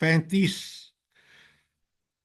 35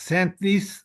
37,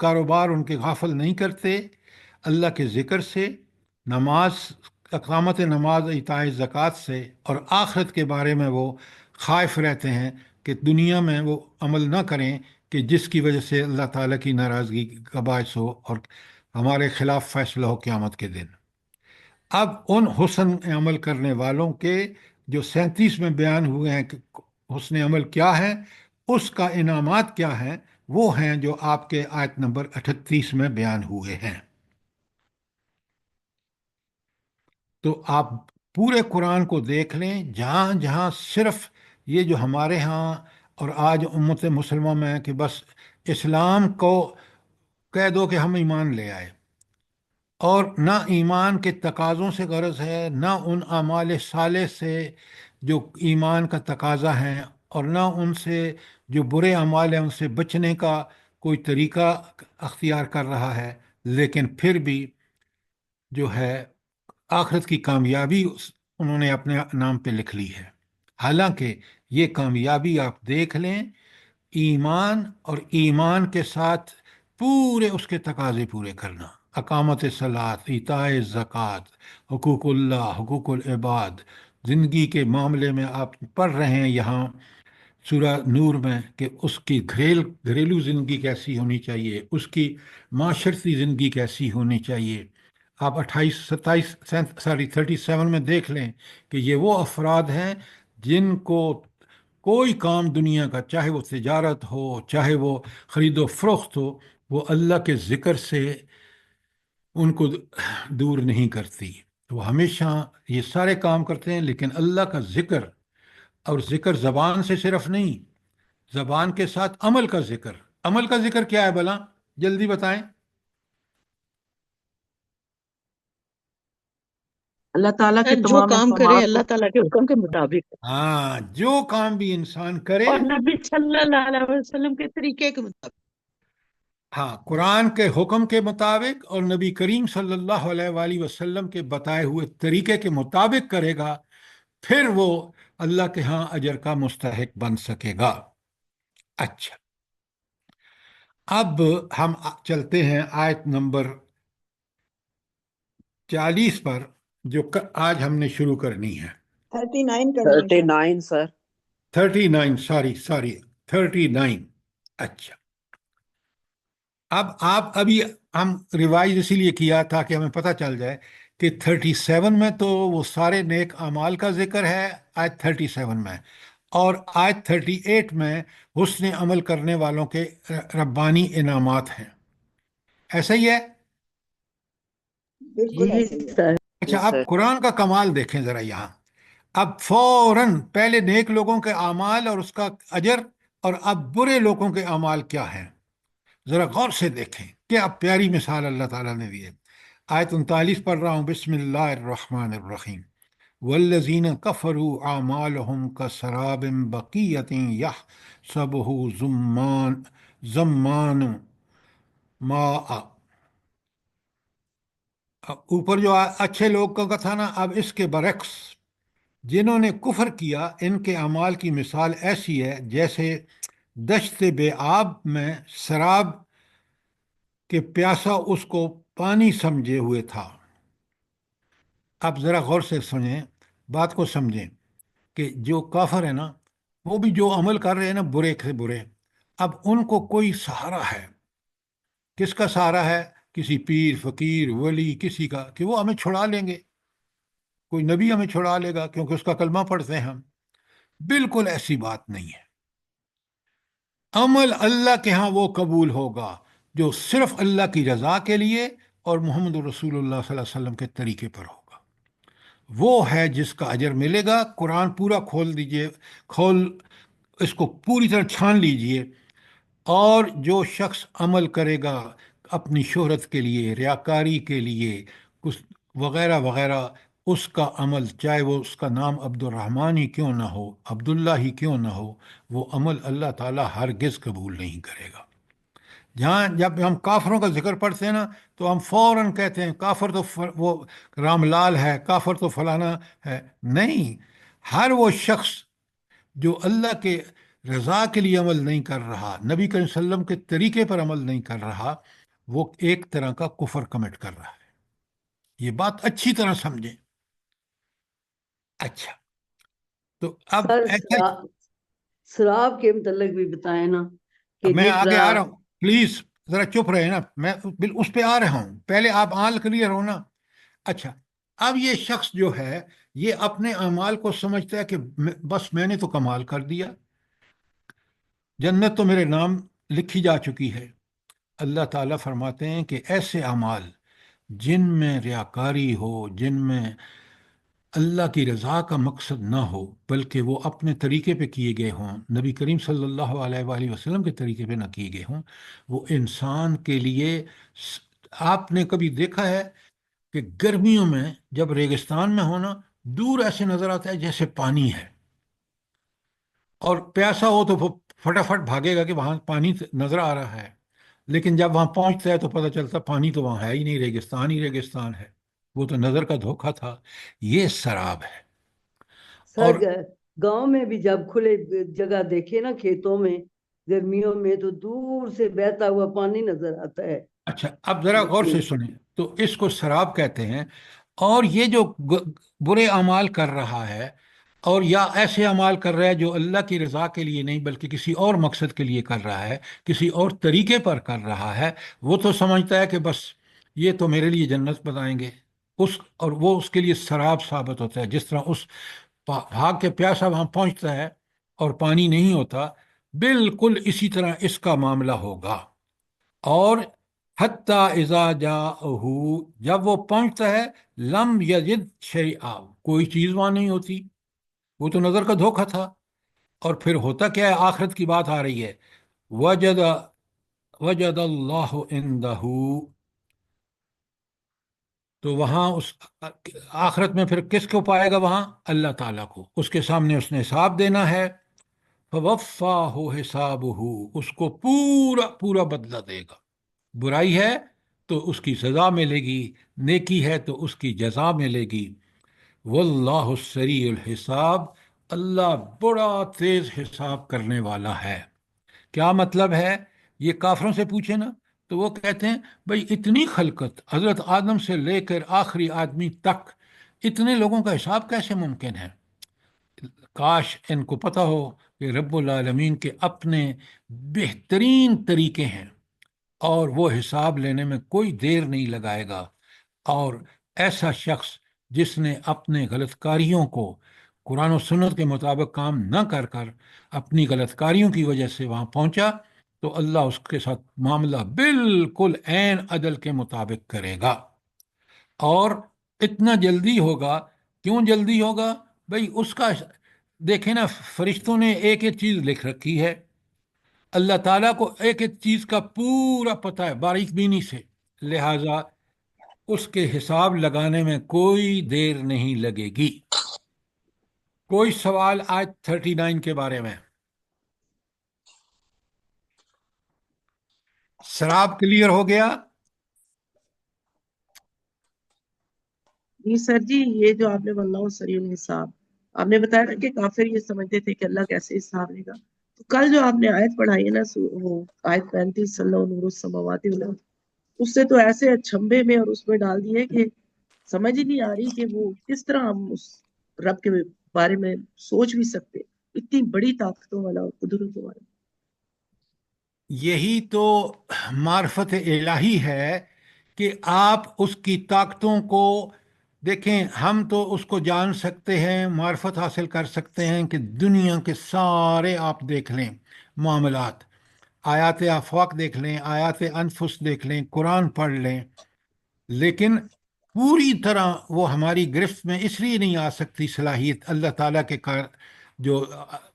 کاروبار ان کے غافل نہیں کرتے اللہ کے ذکر سے، نماز، اقامت نماز، ایتاء زکوٰۃ سے، اور آخرت کے بارے میں وہ خائف رہتے ہیں کہ دنیا میں وہ عمل نہ کریں کہ جس کی وجہ سے اللہ تعالیٰ کی ناراضگی کا باعث ہو اور ہمارے خلاف فیصلہ ہو قیامت کے دن۔ اب ان حسن عمل کرنے والوں کے جو 37 میں بیان ہوئے ہیں کہ حسن عمل کیا ہے، اس کا انعامات کیا ہیں، وہ ہیں جو آپ کے آیت نمبر 38 میں بیان ہوئے ہیں۔ تو آپ پورے قرآن کو دیکھ لیں، جہاں جہاں صرف یہ جو ہمارے ہاں اور آج امت مسلمہ میں کہ بس اسلام کو کہہ دو کہ ہم ایمان لے آئے، اور نہ ایمان کے تقاضوں سے غرض ہے، نہ ان اعمال صالح سے جو ایمان کا تقاضا ہیں، اور نہ ان سے جو برے اعمال ہیں ان سے بچنے کا کوئی طریقہ اختیار کر رہا ہے، لیکن پھر بھی جو ہے آخرت کی کامیابی انہوں نے اپنے نام پہ لکھ لی ہے۔ حالانکہ یہ کامیابی آپ دیکھ لیں، ایمان اور ایمان کے ساتھ پورے اس کے تقاضے پورے کرنا، اقامت صلاۃ، ایتاء زکوٰۃ، حقوق اللہ، حقوق العباد، زندگی کے معاملے میں آپ پڑھ رہے ہیں یہاں سورہ نور میں کہ اس کی گھریلو زندگی کیسی ہونی چاہیے، اس کی معاشرتی زندگی کیسی ہونی چاہیے۔ آپ 37 میں دیکھ لیں کہ یہ وہ افراد ہیں جن کو کوئی کام دنیا کا، چاہے وہ تجارت ہو، چاہے وہ خرید و فروخت ہو، وہ اللہ کے ذکر سے ان کو دور نہیں کرتی۔ وہ ہمیشہ یہ سارے کام کرتے ہیں، لیکن اللہ کا ذکر، اور ذکر زبان سے صرف نہیں، زبان کے ساتھ عمل کا ذکر۔ عمل کا ذکر کیا ہے بھلا؟ جلدی بتائیں۔ اللہ تعالیٰ کے جو تمام کام کرے احکامات اللہ تعالیٰ کے حکم کے مطابق ہاں، جو کام بھی انسان کرے، اور نبی صلی اللہ علیہ وسلم کے طریقے کے مطابق۔ ہاں، قرآن کے حکم کے مطابق اور نبی کریم صلی اللہ علیہ وآلہ وسلم کے بتائے ہوئے طریقے کے مطابق کرے گا، پھر وہ اللہ کے ہاں اجر کا مستحق بن سکے گا۔ اچھا، اب ہم چلتے ہیں آیت نمبر 40 پر، جو آج ہم نے شروع کرنی ہے۔ 39 کرنی ہے۔ 39 سر۔ 39، سوری 39۔ اچھا، اب آپ ابھی ہم ریوائز اسی لیے کیا تھا کہ ہمیں پتہ چل جائے کہ 37 میں تو وہ سارے نیک اعمال کا ذکر ہے آیت 37 میں، اور آیت 38 میں حسن عمل کرنے والوں کے ربانی انعامات ہیں۔ ایسا ہی ہے؟ بالکل جی ایسے ہی ہے۔ سر۔ اچھا، جی اب سر۔ قرآن کا کمال دیکھیں ذرا یہاں۔ اب فوراً پہلے نیک لوگوں کے اعمال اور اس کا اجر، اور اب برے لوگوں کے اعمال کیا ہیں، ذرا غور سے دیکھیں۔ کیا پیاری مثال اللہ تعالیٰ نے دی ہے۔ آیت 39 پڑھ رہا ہوں، بسم اللہ الرحمن الرحیم۔ والذین کفروا اعمالهم کسراب بقیۃ یحسبہ ظمآن ماء۔ اوپر جو اچھے لوگوں کا تھا نا، اب اس کے برعکس جنہوں نے کفر کیا، ان کے اعمال کی مثال ایسی ہے جیسے دشت بے آب میں سراب کہ پیاسا اس کو پانی سمجھے ہوئے تھا۔ اب ذرا غور سے سنیں، بات کو سمجھیں کہ جو کافر ہے نا، وہ بھی جو عمل کر رہے ہیں نا برے سے برے، اب ان کو کوئی سہارا ہے۔ کس کا سہارا ہے؟ کسی پیر، فقیر، ولی، کسی کا، کہ وہ ہمیں چھڑا لیں گے، کوئی نبی ہمیں چھڑا لے گا کیونکہ اس کا کلمہ پڑھتے ہیں ہم۔ بالکل ایسی بات نہیں ہے۔ عمل اللہ کے ہاں وہ قبول ہوگا جو صرف اللہ کی رضا کے لیے اور محمد رسول اللہ صلی اللہ علیہ وسلم کے طریقے پر ہوگا، وہ ہے جس کا اجر ملے گا۔ قرآن پورا کھول دیجئے، اس کو پوری طرح چھان لیجئے، اور جو شخص عمل کرے گا اپنی شہرت کے لیے، ریاکاری کے لیے، کچھ وغیرہ وغیرہ، اس کا عمل چاہے وہ اس کا نام عبد الرحمن ہی کیوں نہ ہو، عبداللہ ہی کیوں نہ ہو، وہ عمل اللہ تعالیٰ ہرگز قبول نہیں کرے گا۔ جب ہم کافروں کا ذکر پڑھتے ہیں نا، تو ہم فوراً کہتے ہیں کافر تو وہ رام لال ہے، کافر تو فلانا ہے۔ نہیں، ہر وہ شخص جو اللہ کے رضا کے لیے عمل نہیں کر رہا، نبی کریم صلی اللہ علیہ وسلم کے طریقے پر عمل نہیں کر رہا، وہ ایک طرح کا کفر کمٹ کر رہا ہے۔ یہ بات اچھی طرح سمجھیں۔ اچھا، تو اب سر ایسا، سراب کے متعلق بھی بتائیں نا کہ میں جس آگے آ طرح رہا ہوں، پلیز ذرا چپ رہے نا، میں اس پہ آ رہا ہوں، پہلے آپ آل کلیئر ہو نا۔ اچھا، اب یہ شخص جو ہے یہ اپنے اعمال کو سمجھتا ہے کہ بس میں نے تو کمال کر دیا، جنت تو میرے نام لکھی جا چکی ہے۔ اللہ تعالیٰ فرماتے ہیں کہ ایسے اعمال جن میں ریاکاری ہو، جن میں اللہ کی رضا کا مقصد نہ ہو، بلکہ وہ اپنے طریقے پہ کیے گئے ہوں، نبی کریم صلی اللہ علیہ وآلہ وسلم کے طریقے پہ نہ کیے گئے ہوں، وہ انسان کے لیے آپ نے کبھی دیکھا ہے کہ گرمیوں میں جب ریگستان میں ہونا، دور ایسے نظر آتا ہے جیسے پانی ہے، اور پیاسا ہو تو وہ فٹافٹ بھاگے گا کہ وہاں پانی نظر آ رہا ہے، لیکن جب وہاں پہنچتا ہے تو پتہ چلتا پانی تو وہاں ہے ہی نہیں، ریگستان ہی ریگستان ہے، وہ تو نظر کا دھوکہ تھا۔ یہ سراب ہے۔ اور سر گاؤں میں بھی جب کھلے جگہ دیکھے نا کھیتوں میں گرمیوں میں تو دور سے بہتا ہوا پانی نظر آتا ہے۔ اچھا، اب ذرا غور سے سنیں، تو اس کو سراب کہتے ہیں۔ اور یہ جو برے اعمال کر رہا ہے، اور یا ایسے اعمال کر رہا ہے جو اللہ کی رضا کے لیے نہیں بلکہ کسی اور مقصد کے لیے کر رہا ہے، کسی اور طریقے پر کر رہا ہے، وہ تو سمجھتا ہے کہ بس یہ تو میرے لیے جنت بتائیں گے، اور وہ اس کے لیے سراب ثابت ہوتا ہے۔ جس طرح اس بھاگ کے پیاسا وہاں پہنچتا ہے اور پانی نہیں ہوتا، بالکل اسی طرح اس کا معاملہ ہوگا۔ اور حتیٰ اذا جاءہ، جب وہ پہنچتا ہے، لم یجد شیئا، کوئی چیز وہاں نہیں ہوتی، وہ تو نظر کا دھوکہ تھا۔ اور پھر ہوتا کیا ہے؟ آخرت کی بات آ رہی ہے، وجد وجد اللہ عندہ، تو وہاں اس آخرت میں پھر کس کو پائے گا؟ وہاں اللہ تعالیٰ کو، اس کے سامنے اس نے حساب دینا ہے۔ فوفاہ حسابہ، اس کو پورا پورا بدلہ دے گا۔ برائی ہے تو اس کی سزا ملے گی، نیکی ہے تو اس کی جزا ملے گی۔ واللہ سریع الحساب، اللہ بڑا تیز حساب کرنے والا ہے۔ کیا مطلب ہے؟ یہ کافروں سے پوچھے نا تو وہ کہتے ہیں بھئی اتنی خلقت، حضرت آدم سے لے کر آخری آدمی تک، اتنے لوگوں کا حساب کیسے ممکن ہے؟ کاش ان کو پتہ ہو کہ رب العالمین کے اپنے بہترین طریقے ہیں، اور وہ حساب لینے میں کوئی دیر نہیں لگائے گا۔ اور ایسا شخص جس نے اپنے غلط کاریوں کو قرآن و سنت کے مطابق کام نہ کر کر اپنی غلط کاریوں کی وجہ سے وہاں پہنچا، تو اللہ اس کے ساتھ معاملہ بالکل عین عدل کے مطابق کرے گا۔ اور اتنا جلدی ہوگا، کیوں جلدی ہوگا؟ بھئی اس کا دیکھیں نا، فرشتوں نے ایک ایک چیز لکھ رکھی ہے، اللہ تعالیٰ کو ایک ایک چیز کا پورا پتہ ہے باریک بینی سے، لہٰذا اس کے حساب لگانے میں کوئی دیر نہیں لگے گی۔ کوئی سوال آج 39 کے بارے میں؟ سراب کلیئر ہو گیا؟ جی سر جی، یہ جو آپ نے واللہ سریع الحساب آپ نے بتایا نا کہ کافر یہ سمجھتے تھے کہ اللہ کیسے حساب لے گا، تو کل جو آپ نے آیت پڑھائی ہے نا، وہ آیت 35 صلی اللہ نور السماوات والارض، اس سے تو ایسے اچھمبے میں اور اس میں ڈال دیے کہ سمجھ ہی نہیں آ رہی کہ وہ کس طرح ہم اس رب کے بارے میں سوچ بھی سکتے، اتنی بڑی طاقتوں والا اور قدرتوں والا۔ یہی تو معرفت الہی ہے کہ آپ اس کی طاقتوں کو دیکھیں۔ ہم تو اس کو جان سکتے ہیں، معرفت حاصل کر سکتے ہیں کہ دنیا کے سارے آپ دیکھ لیں معاملات، آیات آفاق دیکھ لیں، آیات انفس دیکھ لیں، قرآن پڑھ لیں، لیکن پوری طرح وہ ہماری گرفت میں اس لیے نہیں آ سکتی صلاحیت اللہ تعالیٰ کے جو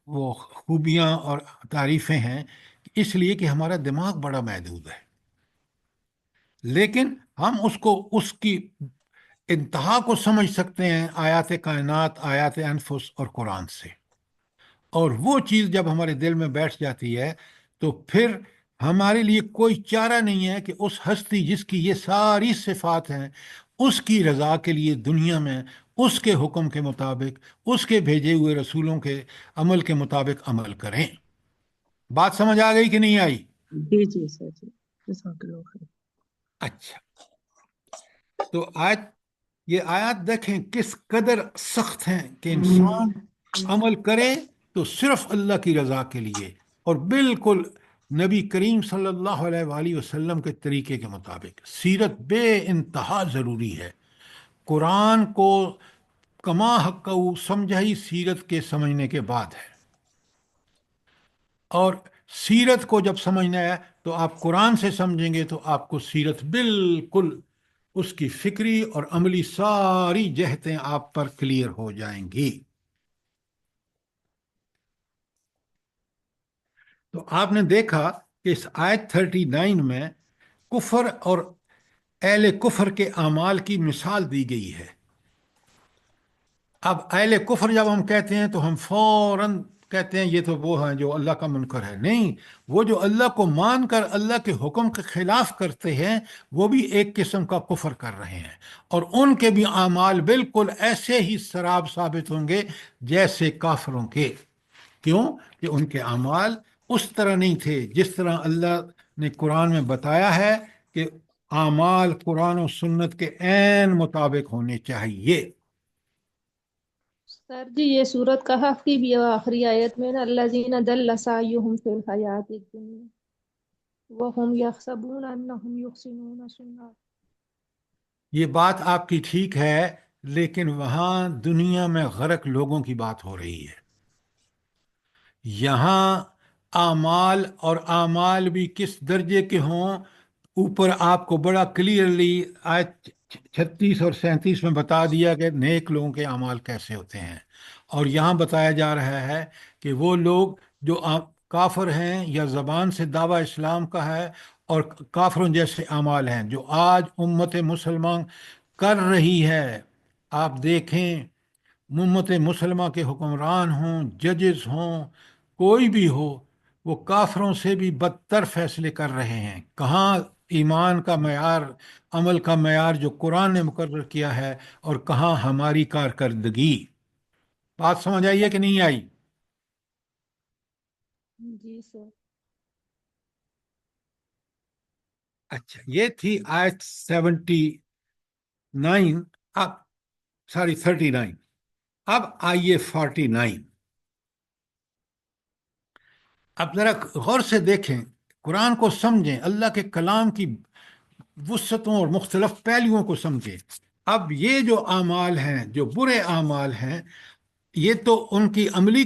وہ خوبیاں اور تعریفیں ہیں، اس لیے کہ ہمارا دماغ بڑا محدود ہے۔ لیکن ہم اس کو اس کی انتہا کو سمجھ سکتے ہیں آیات کائنات، آیات انفس اور قرآن سے۔ اور وہ چیز جب ہمارے دل میں بیٹھ جاتی ہے تو پھر ہمارے لیے کوئی چارہ نہیں ہے کہ اس ہستی جس کی یہ ساری صفات ہیں، اس کی رضا کے لیے دنیا میں اس کے حکم کے مطابق، اس کے بھیجے ہوئے رسولوں کے عمل کے مطابق عمل کریں۔ بات سمجھ آ گئی کہ نہیں آئی؟ جی جی سر جی، جزاک اللہ خیر۔ اچھا، تو یہ آیات دیکھیں کس قدر سخت ہیں کہ انسان عمل کرے تو صرف اللہ کی رضا کے لیے اور بالکل نبی کریم صلی اللہ علیہ وآلہ وسلم کے طریقے کے مطابق۔ سیرت بے انتہا ضروری ہے۔ قرآن کو کما حق سمجھا ہی سیرت کے سمجھنے کے بعد ہے، اور سیرت کو جب سمجھنا ہے تو آپ قرآن سے سمجھیں گے تو آپ کو سیرت بالکل اس کی فکری اور عملی ساری جہتیں آپ پر کلیئر ہو جائیں گی۔ تو آپ نے دیکھا کہ اس آیت 39 میں کفر اور اہل کفر کے اعمال کی مثال دی گئی ہے۔ اب اہل کفر جب ہم کہتے ہیں تو ہم فوراً کہتے ہیں یہ تو وہ ہیں جو اللہ کا منکر ہے۔ نہیں، وہ جو اللہ کو مان کر اللہ کے حکم کے خلاف کرتے ہیں وہ بھی ایک قسم کا کفر کر رہے ہیں، اور ان کے بھی اعمال بالکل ایسے ہی سراب ثابت ہوں گے جیسے کافروں کے۔ کیوں کہ ان کے اعمال اس طرح نہیں تھے جس طرح اللہ نے قرآن میں بتایا ہے کہ اعمال قرآن و سنت کے عین مطابق ہونے چاہیے۔ سر جی یہ سورت کہف کی بھی آخری آیت میں نا الذین ضل سعیہم فی الحیات الدنیا وہم یحسبون انہم یحسنون صنعا۔ یہ بات آپ کی ٹھیک ہے، لیکن وہاں دنیا میں غرق لوگوں کی بات ہو رہی ہے۔ یہاں اعمال، اور اعمال بھی کس درجے کے ہوں، اوپر آپ کو بڑا کلیئرلی آیت 36 اور 37 میں بتا دیا کہ نیک لوگوں کے اعمال کیسے ہوتے ہیں، اور یہاں بتایا جا رہا ہے کہ وہ لوگ جو کافر ہیں یا زبان سے دعویٰ اسلام کا ہے اور کافروں جیسے اعمال ہیں جو آج امت مسلمان کر رہی ہے۔ آپ دیکھیں، امت مسلمہ کے حکمران ہوں، ججز ہوں، کوئی بھی ہو، وہ کافروں سے بھی بدتر فیصلے کر رہے ہیں۔ کہاں ایمان کا معیار، عمل کا معیار جو قرآن نے مقرر کیا ہے، اور کہاں ہماری کارکردگی۔ بات سمجھ آئی ہے کہ نہیں آئی؟ جی سر۔ اچھا، یہ تھی آیت 79، اب 39۔ اب آئیے 49۔ اب ذرا غور سے دیکھیں، قرآن کو سمجھیں، اللہ کے کلام کی وسعتوں اور مختلف پہلوؤں کو سمجھیں۔ اب یہ جو اعمال ہیں، جو برے اعمال ہیں، یہ تو ان کی عملی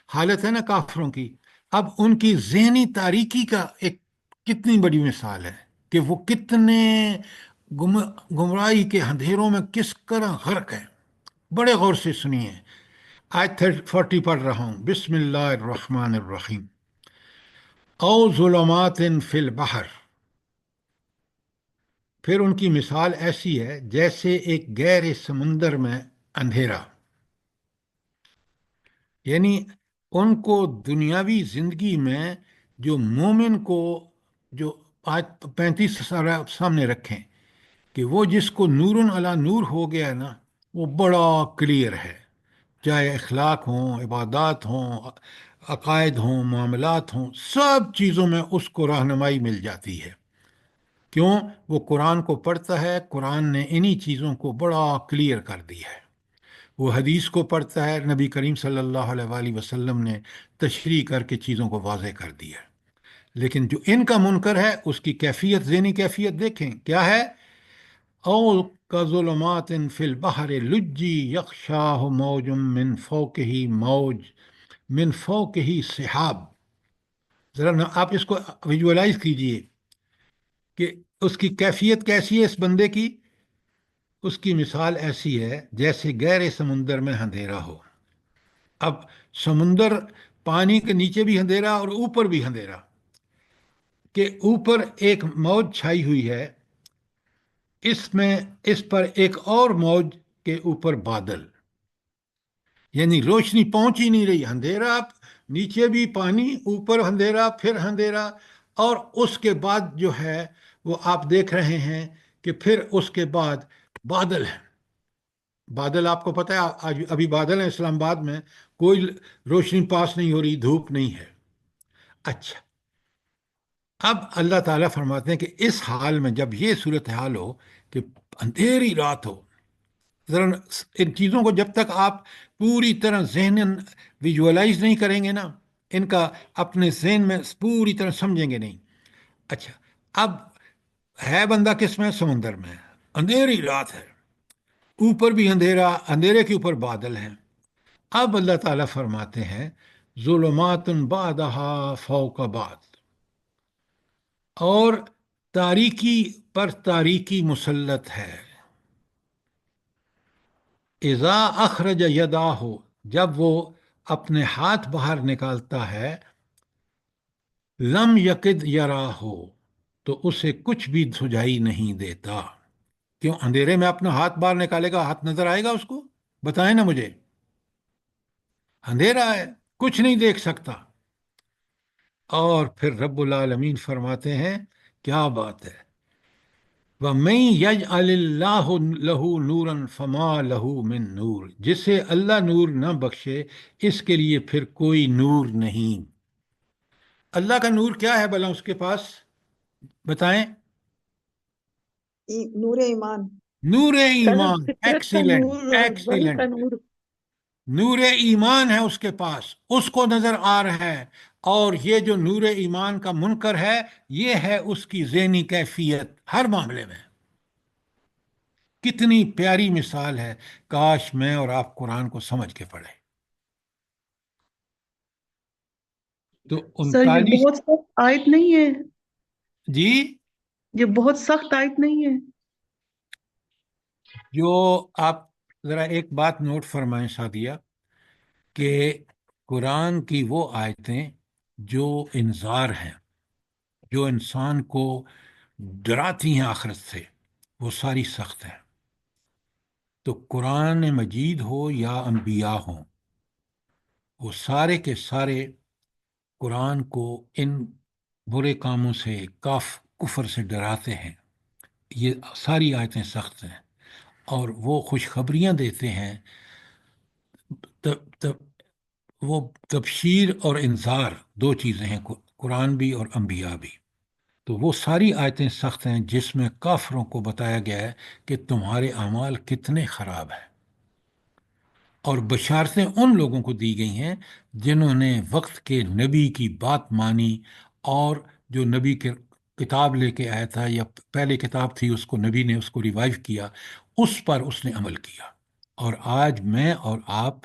حالت ہے نا کافروں کی۔ اب ان کی ذہنی تاریکی کا ایک کتنی بڑی مثال ہے کہ وہ کتنے گمراہی کے اندھیروں میں کس طرح غرق ہیں۔ بڑے غور سے سنیے، آیت 40 پڑھ رہا ہوں۔ بسم اللہ الرحمن الرحیم۔ او ظلمات فی البحر، پھر ان کی مثال ایسی ہے جیسے ایک گہرے سمندر میں اندھیرا، یعنی ان کو دنیاوی زندگی میں جو مومن کو، جو آج 35 سامنے رکھیں کہ وہ جس کو نور علی نور ہو گیا نا، وہ بڑا کلیئر ہے، چاہے اخلاق ہوں، عبادات ہوں، عقائد ہوں، معاملات ہوں، سب چیزوں میں اس کو رہنمائی مل جاتی ہے۔ کیوں؟ وہ قرآن کو پڑھتا ہے، قرآن نے انہی چیزوں کو بڑا کلیئر کر دی ہے۔ وہ حدیث کو پڑھتا ہے، نبی کریم صلی اللہ علیہ وآلہ وسلم نے تشریح کر کے چیزوں کو واضح کر دیا ہے۔ لیکن جو ان کا منکر ہے اس کی کیفیت، ذہنی کیفیت دیکھیں کیا ہے۔ او کظلمات فی البحر لجی یغشاہ موج من فوقہ سحاب۔ ذرا آپ اس کو ویژولائز کیجئے کہ اس کی کیفیت کیسی ہے اس بندے کی۔ اس کی مثال ایسی ہے جیسے گہرے سمندر میں اندھیرا ہو۔ اب سمندر، پانی کے نیچے بھی اندھیرا اور اوپر بھی اندھیرا، کہ اوپر ایک موج چھائی ہوئی ہے، اس پر ایک اور موج کے اوپر بادل، یعنی روشنی پہنچ ہی نہیں رہی، اندھیرا، نیچے بھی پانی، اوپر اندھیرا، پھر اندھیرا، اور اس کے بعد جو ہے وہ آپ دیکھ رہے ہیں کہ پھر اس کے بعد بادل ہے۔ بادل آپ کو پتہ ہے، آج ابھی بادل ہیں اسلام آباد میں، کوئی روشنی پاس نہیں ہو رہی، دھوپ نہیں ہے۔ اچھا، اب اللہ تعالیٰ فرماتے ہیں کہ اس حال میں جب یہ صورتحال ہو کہ اندھیری رات ہو، ذرا ان چیزوں کو جب تک آپ پوری طرح ذہن ویژولائز نہیں کریں گے نا، ان کا اپنے ذہن میں پوری طرح سمجھیں گے نہیں. اچھا، اب ہے بندہ کس میں؟ سمندر میں. اندھیری رات ہے، اوپر بھی اندھیرا، اندھیرے کے اوپر بادل ہیں. اب اللہ تعالیٰ فرماتے ہیں ظلمات بعدہا فوق بعد، اور تاریکی پر تاریکی مسلط ہے. اذا اخرج یداہ، جب وہ اپنے ہاتھ باہر نکالتا ہے، لم یقد یراہ، تو اسے کچھ بھی سجائی نہیں دیتا. کیوں؟ اندھیرے میں اپنا ہاتھ باہر نکالے گا، ہاتھ نظر آئے گا اس کو؟ بتائیں نا مجھے. اندھیرا ہے، کچھ نہیں دیکھ سکتا. اور پھر رب العالمین فرماتے ہیں کیا بات ہے، وَمَن يَجْعَلِ اللَّهُ لَهُ نُورًا فَمَا لَهُ مِن نور، جسے اللہ نور نہ بخشے اس کے لیے پھر کوئی نور نہیں. اللہ کا نور کیا ہے بھلا اس کے پاس؟ بتائیں. نور ایمان. نور قلب ایمان. فطرت کا ایکسیلنٹ، نور اور وحی کا ایکسیلنٹ. نور. نور ایمان ہے اس کے پاس، اس کو نظر آ رہا ہے. اور یہ جو نور ایمان کا منکر ہے، یہ ہے اس کی ذہنی کیفیت ہر معاملے میں. کتنی پیاری مثال ہے، کاش میں اور آپ قرآن کو سمجھ کے پڑھیں. تو سر یہ 39. بہت سخت آیت نہیں ہے؟ جی، یہ بہت سخت آیت نہیں ہے؟ جو آپ ذرا ایک بات نوٹ فرمائیں سعدیہ، کہ قرآن کی وہ آیتیں جو انذار ہیں، جو انسان کو ڈراتی ہیں آخرت سے، وہ ساری سخت ہیں. تو قرآن مجید ہو یا انبیاء ہوں، وہ سارے کے سارے قرآن کو ان برے کاموں سے، کفر سے ڈراتے ہیں. یہ ساری آیتیں سخت ہیں، اور وہ خوشخبریاں دیتے ہیں. وہ تبشیر اور انذار دو چیزیں ہیں، قرآن بھی اور انبیاء بھی. تو وہ ساری آیتیں سخت ہیں جس میں کافروں کو بتایا گیا ہے کہ تمہارے اعمال کتنے خراب ہیں. اور بشارتیں ان لوگوں کو دی گئی ہیں جنہوں نے وقت کے نبی کی بات مانی، اور جو نبی کے کتاب لے کے آیا تھا یا پہلے کتاب تھی اس کو نبی نے اس کو ریوائیو کیا، اس پر اس نے عمل کیا. اور آج میں اور آپ،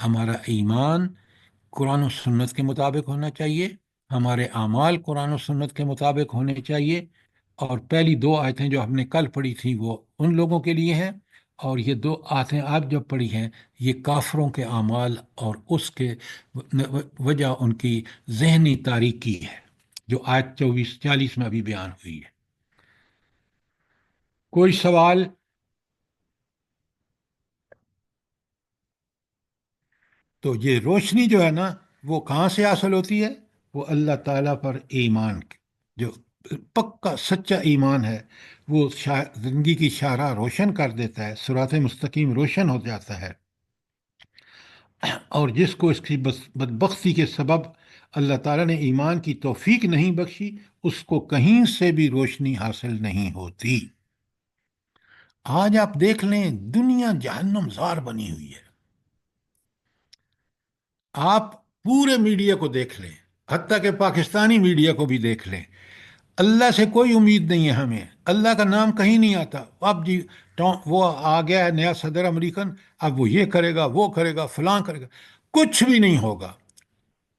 ہمارا ایمان قرآن و سنت کے مطابق ہونا چاہیے، ہمارے اعمال قرآن و سنت کے مطابق ہونے چاہیے. اور پہلی دو آیتیں جو ہم نے کل پڑھی تھی وہ ان لوگوں کے لیے ہیں، اور یہ دو آیتیں آپ جب پڑھی ہیں یہ کافروں کے اعمال اور اس کے وجہ ان کی ذہنی تاریکی ہے، جو آیت 24-40 میں ابھی بیان ہوئی ہے. کوئی سوال؟ تو یہ روشنی جو ہے نا، وہ کہاں سے حاصل ہوتی ہے؟ وہ اللہ تعالیٰ پر ایمان کی، جو پکا سچا ایمان ہے، وہ زندگی کی شاہراہ روشن کر دیتا ہے، صراط مستقیم روشن ہو جاتا ہے. اور جس کو اس کی بدبختی کے سبب اللہ تعالیٰ نے ایمان کی توفیق نہیں بخشی، اس کو کہیں سے بھی روشنی حاصل نہیں ہوتی. آج آپ دیکھ لیں دنیا جہنم زار بنی ہوئی ہے. آپ پورے میڈیا کو دیکھ لیں، حتیٰ کہ پاکستانی میڈیا کو بھی دیکھ لیں. اللہ سے کوئی امید نہیں ہے ہمیں، اللہ کا نام کہیں نہیں آتا. اب جی وہ آ گیا ہے نیا صدر امریکن، اب وہ یہ کرے گا، وہ کرے گا، فلاں کرے گا. کچھ بھی نہیں ہوگا،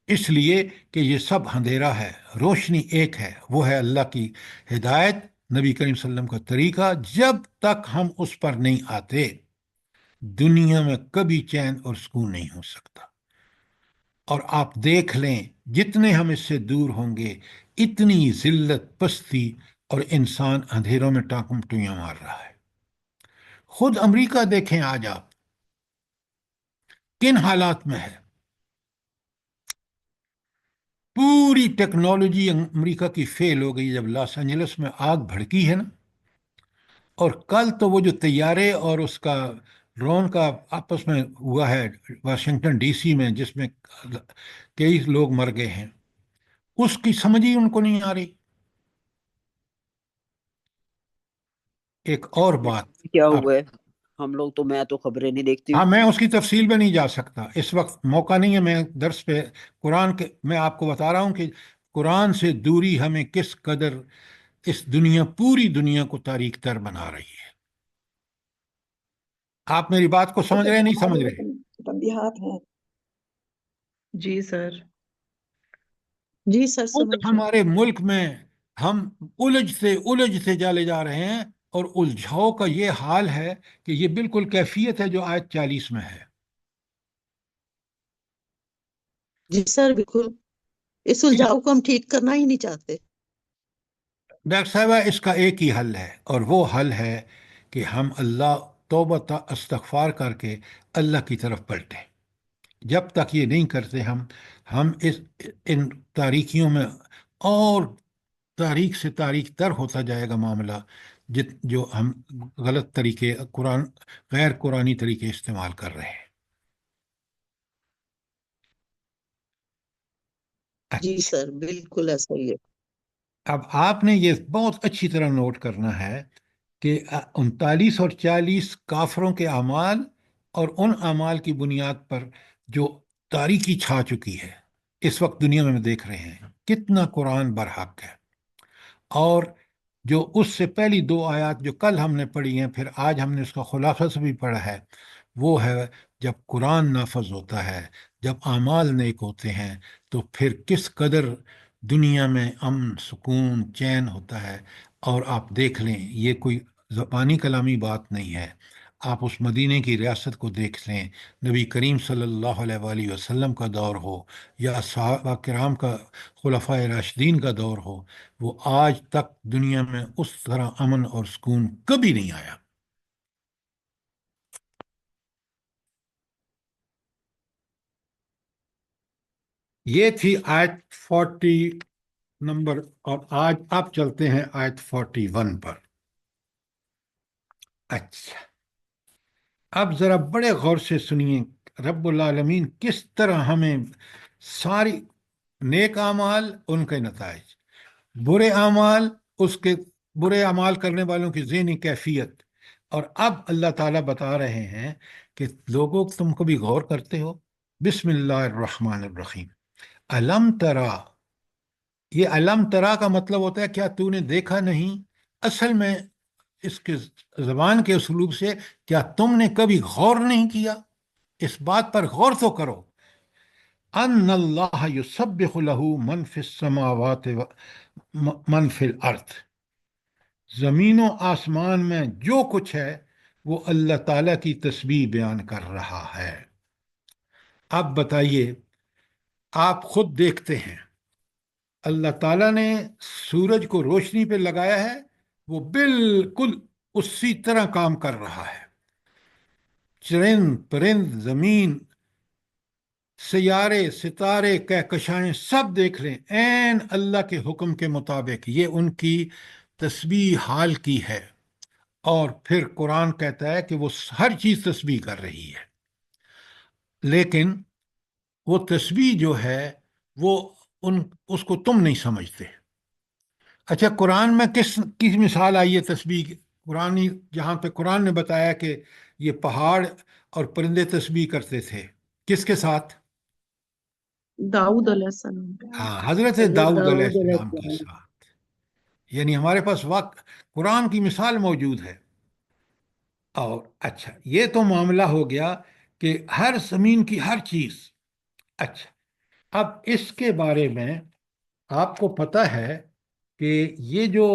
اس لیے کہ یہ سب اندھیرا ہے. روشنی ایک ہے، وہ ہے اللہ کی ہدایت، نبی کریم صلی اللہ علیہ وسلم کا طریقہ. جب تک ہم اس پر نہیں آتے، دنیا میں کبھی چین اور سکون نہیں ہو سکتا. اور آپ دیکھ لیں جتنے ہم اس سے دور ہوں گے، اتنی ذلت، پستی، اور انسان اندھیروں میں ٹانکم ٹوئیاں مار رہا ہے. خود امریکہ دیکھیں آج آپ کن حالات میں ہے. پوری ٹیکنالوجی امریکہ کی فیل ہو گئی جب لاس اینجلس میں آگ بھڑکی ہے نا. اور کل تو وہ جو طیارے اور اس کا ڈرون کا آپس میں ہوا ہے واشنگٹن ڈی سی میں، جس میں کئی لوگ مر گئے ہیں، اس کی سمجھ ہی ان کو نہیں آ رہی۔ ایک اور بات کیا اب، ہوا ہے؟ ہم لوگ تو، میں تو خبریں نہیں دیکتی ہاں ہوں۔ میں اس کی تفصیل میں نہیں جا سکتا، اس وقت موقع نہیں ہے، میں درس پہ قرآن کے میں آپ کو بتا رہا ہوں کہ قرآن سے دوری ہمیں کس قدر اس دنیا، پوری دنیا کو تاریک تر بنا رہی ہے۔ آپ میری بات کو سمجھ رہے ہیں نہیں سمجھ رہے؟ تنبیہات ہیں۔ جی سر، جی سر خود سمجھ رہے ہیں۔ ہمارے ملک میں ہم الجھتے چلے جا رہے ہیں، اور الجھاؤ کا یہ حال ہے کہ یہ بالکل کیفیت ہے جو آیت 40 میں ہے۔ جی سر بالکل، اس الجھاؤ کو ہم ٹھیک کرنا ہی نہیں چاہتے۔ ڈاکٹر صاحبہ اس کا ایک ہی حل ہے، اور وہ حل ہے کہ ہم اللہ توبہ استغفار کر کے اللہ کی طرف پلٹیں۔ جب تک یہ نہیں کرتے ہم ان تاریکیوں میں، اور تاریک سے تاریک تر ہوتا جائے گا معاملہ، جو ہم غلط طریقے، غیر قرآنی طریقے استعمال کر رہے ہیں۔ جی سر بالکل ایسا ہی ہے۔ اب آپ نے یہ بہت اچھی طرح نوٹ کرنا ہے کہ 39 اور 40 کافروں کے اعمال، اور ان اعمال کی بنیاد پر جو تاریکی چھا چکی ہے اس وقت دنیا میں دیکھ رہے ہیں، کتنا قرآن برحق ہے۔ اور جو اس سے پہلی دو آیات جو کل ہم نے پڑھی ہیں، پھر آج ہم نے اس کا خلاصہ سے بھی پڑھا ہے، وہ ہے جب قرآن نافذ ہوتا ہے، جب اعمال نیک ہوتے ہیں، تو پھر کس قدر دنیا میں امن، سکون، چین ہوتا ہے۔ اور آپ دیکھ لیں، یہ کوئی زبانی کلامی بات نہیں ہے، آپ اس مدینے کی ریاست کو دیکھ لیں، نبی کریم صلی اللہ علیہ وآلہ وسلم کا دور ہو، یا صحابہ کرام کا، خلفائے راشدین کا دور ہو، وہ آج تک دنیا میں اس طرح امن اور سکون کبھی نہیں آیا۔ یہ تھی آیت 40 نمبر، اور آج آپ چلتے ہیں آیت 41 پر۔ اچھا، اب ذرا بڑے غور سے سنیے رب العالمین کس طرح ہمیں ساری نیک اعمال، ان کے نتائج، برے اعمال، اس کے برے اعمال کرنے والوں کی ذہنی کیفیت، اور اب اللہ تعالیٰ بتا رہے ہیں کہ لوگوں تم کو بھی غور کرتے ہو۔ بسم اللہ الرحمن الرحیم، علم ترا، یہ علم ترا کا مطلب ہوتا ہے کیا تو نے دیکھا نہیں؟ اصل میں اس کے زبان کے اسلوب سے، کیا تم نے کبھی غور نہیں کیا؟ اس بات پر غور تو کرو، ان اللہ یسبح لہ من فی السماوات و من فی الارض، زمین و آسمان میں جو کچھ ہے وہ اللہ تعالیٰ کی تسبیح بیان کر رہا ہے۔ اب بتائیے، آپ خود دیکھتے ہیں اللہ تعالیٰ نے سورج کو روشنی پہ لگایا ہے، وہ بالکل اسی طرح کام کر رہا ہے۔ چرند پرند، زمین، سیارے، ستارے، کہکشائیں، سب دیکھ لیں، عین اللہ کے حکم کے مطابق یہ ان کی تسبیح حال کی ہے۔ اور پھر قرآن کہتا ہے کہ وہ ہر چیز تسبیح کر رہی ہے، لیکن وہ تسبیح جو ہے وہ اس کو تم نہیں سمجھتے۔ اچھا، قرآن میں کس مثال آئی ہے تسبیح کی؟ قرآنی جہاں پہ قرآن نے بتایا کہ یہ پہاڑ اور پرندے تسبیح کرتے تھے، کس کے ساتھ؟ داؤد علیہ السلام پہ۔ ہاں، حضرت حضرت داؤد علیہ داؤد علیہ السلام کے السلام۔ ساتھ۔ یعنی ہمارے پاس وقت قرآن کی مثال موجود ہے۔ اور اچھا، یہ تو معاملہ ہو گیا کہ ہر زمین کی ہر چیز۔ اچھا، اب اس کے بارے میں آپ کو پتہ ہے کہ یہ جو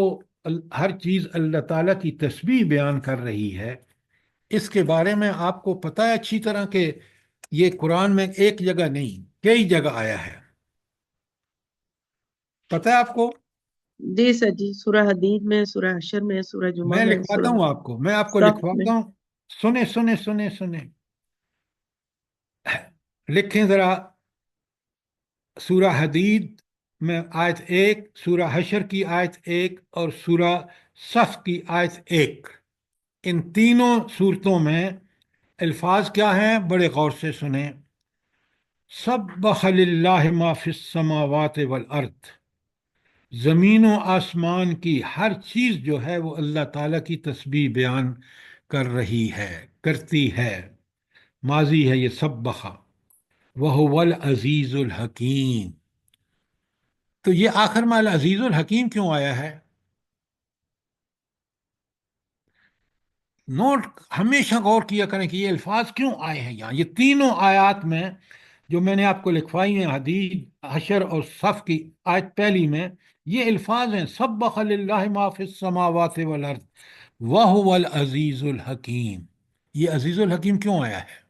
ہر چیز اللہ تعالیٰ کی تسبیح بیان کر رہی ہے، اس کے بارے میں آپ کو پتہ ہے اچھی طرح کہ یہ قرآن میں ایک جگہ نہیں، کئی جگہ آیا ہے، پتہ ہے آپ کو؟ جی سر، جی سورہ حدید میں، سورہ حشر میں، سورہ جمعہ میں میں، لکھواتا سورہ ہوں آپ کو، میں آپ کو صف میں۔ لکھواتا ہوں، سنیں سنیں سنیں سنیں، لکھیں ذرا۔ سورہ حدید میں آیت 1، سورہ حشر کی آیت 1، اور سورہ صف کی آیت 1، ان تینوں صورتوں میں الفاظ کیا ہیں؟ بڑے غور سے سنیں۔ سبح للہ ما فی السماوات والارض، زمین و آسمان کی ہر چیز جو ہے وہ اللہ تعالیٰ کی تسبیح بیان کر رہی ہے، کرتی ہے، ماضی ہے یہ سبحہ، وہو العزیز الحکیم۔ تو یہ آخر میں العزیز الحکیم کیوں آیا ہے؟ نوٹ ہمیشہ غور کیا کریں کہ یہ الفاظ کیوں آئے ہیں یہاں۔ یہ تینوں آیات میں جو میں نے آپ کو لکھوائی ہیں، حدید، حشر اور صف کی آیت پہلی میں، یہ الفاظ ہیں سبح للہ ما فی السماوات والارض وہو العزیز الحکیم۔ یہ عزیز الحکیم کیوں آیا ہے؟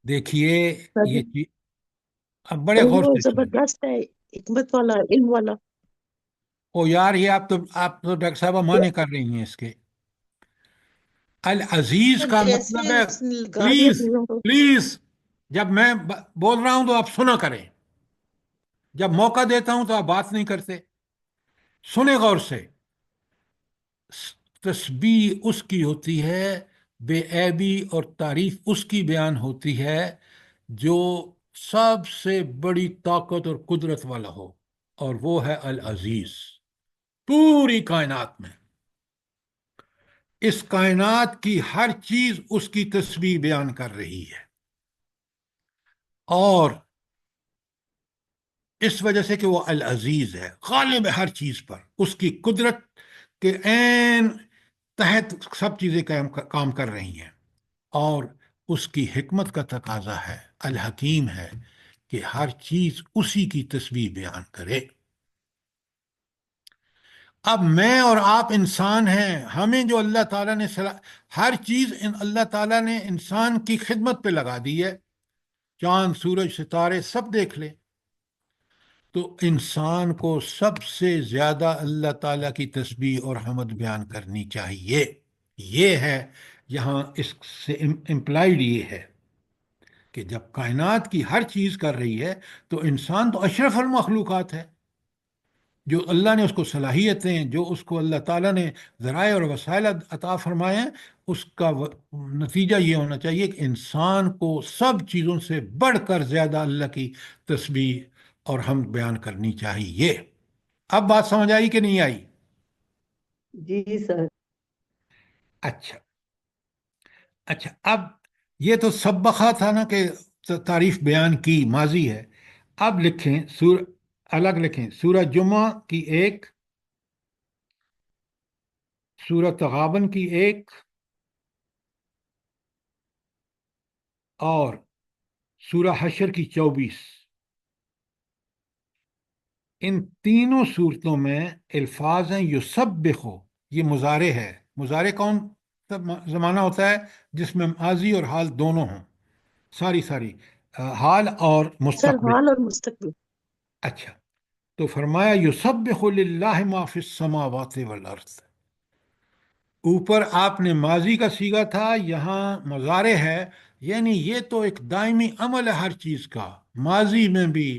دیکھیے یہ چیز اب بڑے غور وہ سے سنیں۔ زبردست ہے، حکمت والا، علم والا۔ او یار یہ آپ تو ڈاکٹر صاحبہ معنی کر رہی ہیں اس کے۔ العزیز کا مطلب جیسے ہے، اس نے لگا دیا پلیز چیزوں کو۔ پلیز، جب میں بول رہا ہوں تو آپ سنا کریں، جب موقع دیتا ہوں تو آپ بات نہیں کرتے، سنیں غور سے۔ تسبیح اس کی ہوتی ہے، بے عیبی اور تعریف اس کی بیان ہوتی ہے جو سب سے بڑی طاقت اور قدرت والا ہو، اور وہ ہے العزیز۔ پوری کائنات میں، اس کائنات کی ہر چیز اس کی تسبیح بیان کر رہی ہے، اور اس وجہ سے کہ وہ العزیز ہے، غالب ہے ہر چیز پر، اس کی قدرت کے عین تحت سب چیزیں کام کر رہی ہیں، اور اس کی حکمت کا تقاضا ہے، الحکیم ہے، کہ ہر چیز اسی کی تسبیح بیان کرے۔ اب میں اور آپ انسان ہیں، ہمیں جو اللہ تعالیٰ نے ہر چیز اللہ تعالیٰ نے انسان کی خدمت پہ لگا دی ہے، چاند، سورج، ستارے سب دیکھ لے، تو انسان کو سب سے زیادہ اللہ تعالیٰ کی تسبیح اور حمد بیان کرنی چاہیے۔ یہ ہے یہاں اس سے امپلائیڈ یہ ہے کہ جب کائنات کی ہر چیز کر رہی ہے تو انسان تو اشرف المخلوقات ہے، جو اللہ نے اس کو صلاحیتیں، جو اس کو اللہ تعالیٰ نے ذرائع اور وسائل عطا فرمائے ہیں، اس کا نتیجہ یہ ہونا چاہیے کہ انسان کو سب چیزوں سے بڑھ کر زیادہ اللہ کی تسبیح اور حمد بیان کرنی چاہیے۔ اب بات سمجھ آئی کہ نہیں آئی؟ جی سر۔ اچھا اچھا، اب یہ تو سبقہ تھا نا کہ تعریف بیان کی، ماضی ہے۔ اب لکھیں الگ لکھیں، سورہ جمعہ کی ایک، سورہ تغابن کی ایک، اور سورہ حشر کی 24۔ ان تینوں صورتوں میں الفاظ ہیں یسبحو، یہ مضارع ہے۔ مضارع کون زمانہ ہوتا ہے؟ جس میں ماضی اور حال دونوں ہوں، ساری حال اور سر مستقبل۔ حال اور مستقبل۔ اچھا، تو فرمایا یسبح للہ ما فی السماوات والارض۔ اوپر آپ نے ماضی کا صیغہ تھا، یہاں مضارع ہے، یعنی یہ تو ایک دائمی عمل ہے ہر چیز کا، ماضی میں بھی،